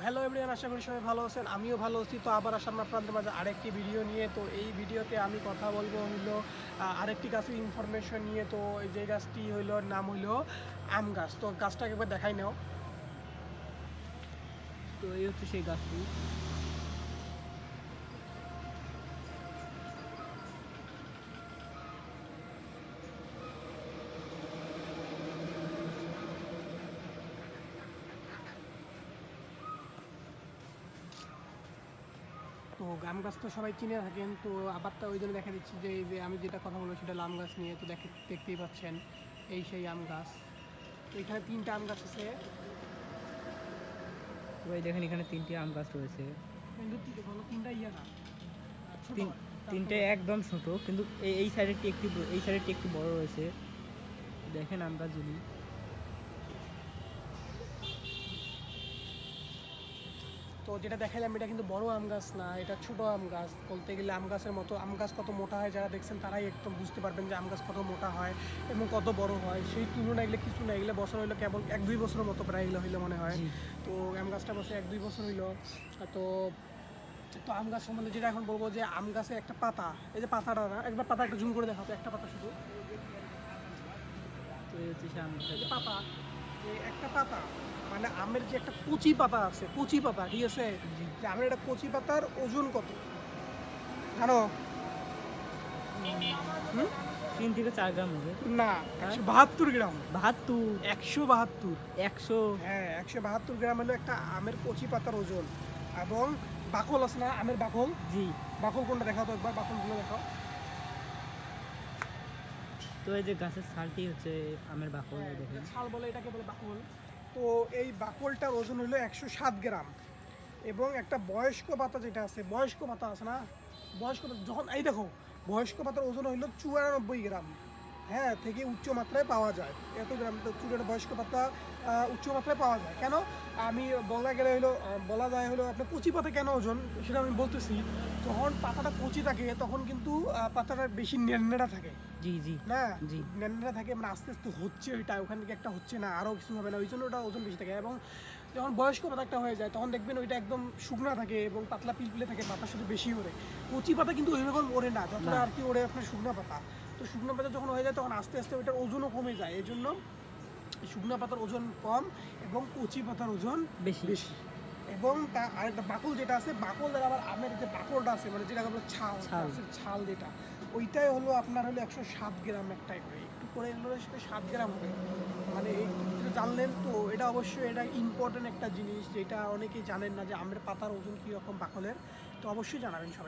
Hello everyone, আশা করি সবাই ভালো আছেন। আমিও ভালো আছি। তো আবার আসলাম আপনাদের মাঝে আরেকটি ভিডিও নিয়ে। তো এই ভিডিওতে আমি কথা বলবো হইলো আরেকটি গাছের ইনফরমেশন নিয়ে। তো এই যে গাছটি হইলো নাম হইলো আম গাছ। তো গাছটাকে একবার দেখাই নাও। তো এই হচ্ছে সেই গাছটি। তো আম গাছ তো সবাই চিনে থাকেন। তো আবারটা ওই জন্য দেখা দিচ্ছি যে এই যে আমি যেটা কথা বলবো সেটা আম গাছ নিয়ে। তো দেখতেই পাচ্ছেন এই সেই আম গাছ। তো এখানে 3টা আম গাছ আছে। তো ভাই দেখেন এখানে 3টি আম গাছ রয়েছে। কিন্তু 3টা ইয়ে না, ছোট। তিনটে একদম ছোট, কিন্তু এই সাইডেরটি একটু বড় রয়েছে। দেখেন আম গাছগুলি। তো যেটা দেখাইলাম এটা কিন্তু বড় আম গাছ না, এটা ছোট আম গাছ। বলতে গেলে আম গাছের মতো। আম গাছ কত মোটা হয় যারা দেখছেন তারাই একদম বুঝতে পারবেন যে আম গাছ কত মোটা হয় এবং কত বড় হয়। সেই তুলনায় এগুলো কিছু না, এগুলো বছর হইলো কেবল 1-2 বছরের মতো প্রায় এগুলো হইলো মনে হয়। তো আম গাছটা বছর 1-2 বছর হইলো। তো তো আম গাছ সম্বন্ধে যেটা এখন বলবো যে আম গাছের একটা পাতা, এই যে পাতাটা না, একবার পাতা একটা জুম করে দেখাতো, একটা পাতা শুধু। তো এই হচ্ছে সেই আম গাছের এই যে পাতা। পাতা, এই একটা পাতা মানে আমের যে একটা কচি পাতা আছে, কচি পাতা, ঠিক আছে? যে আমের একটা কচি পাতার ওজন কত জানো? 3 থেকে 4 গ্রাম হবে। না, 172 গ্রাম। 72। 172। 100। হ্যাঁ, 172 গ্রাম হলো একটা আমের কচি পাতার ওজন। এবং বাকল আছে না, আমের বাকল, জি। বাকল কোনটা দেখাও তো একবার, বাকলগুলো দেখাও। তো এই যে গাছের ছালটি হচ্ছে আমের বাকল, এই দেখেন। ছাল বলে, এটাকে বলে বাকল। তো এই বাকলটার ওজন হলো 107 গ্রাম। এবং একটা বয়স্ক পাতা যেটা আছে, বয়স্ক পাতা আছে না, বয়স্ক পাতা যখন এই দেখো, বয়স্ক পাতার ওজন হইলো 94 গ্রাম। হ্যাঁ, থেকে উচ্চ মাত্রায় পাওয়া যায় এত গ্রাম। তো বয়স্ক পাতা উচ্চ মাত্রায় পাওয়া যায় কেন? আমি বলা গেলে হলো বলা যায় হলো আপনার কচি পাতা কেন ওজন, সেটা আমি বলতেছি। যখন পাতাটা কচি থাকে তখন কিন্তু পাতাটা বেশি নেড়া থাকে জি জি না, জি। নেড়া থাকে, মানে আস্তে আস্তে হচ্ছে ওইটা, ওখান থেকে একটা হচ্ছে না, আরও কিছু হবে না, ওই জন্য ওটা ওজন বেশি থাকে। এবং যখন বয়স্ক পাতা একটা হয়ে যায় তখন দেখবেন ওইটা একদম শুকনা থাকে এবং পাতলা পিলপিলে থাকে, পাতার সাথে বেশি ওড়ে। কচি পাতা কিন্তু ওইরকম ওড়ে না, যতটা আর কি ওড়ে আপনার শুকনা পাতা। তো শুকনো পাতা যখন হয়ে যায় তখন আস্তে আস্তে ওইটার ওজনও কমে যায়। এই জন্য শুকনো পাতার ওজন কম এবং কচি পাতার ওজন বেশি। বেশি। এবং তা আরেকটা বাকল যেটা আছে, বাকলের আবার আমের যে বাকলটা আছে, মানে যেটা আমরা ছাল, ছাল যেটা, ওইটাই হলো আপনার হলো 107 গ্রাম একটাই করে, একটু করে হলো সেটা 7 গ্রাম হবে। মানে এই যেটা জানলেন তো, এটা অবশ্যই এটা ইম্পর্টেন্ট একটা জিনিস, যেটা অনেকেই জানেন না যে আমের পাতার ওজন কীরকম বাকলের। তো অবশ্যই জানাবেন সবাই।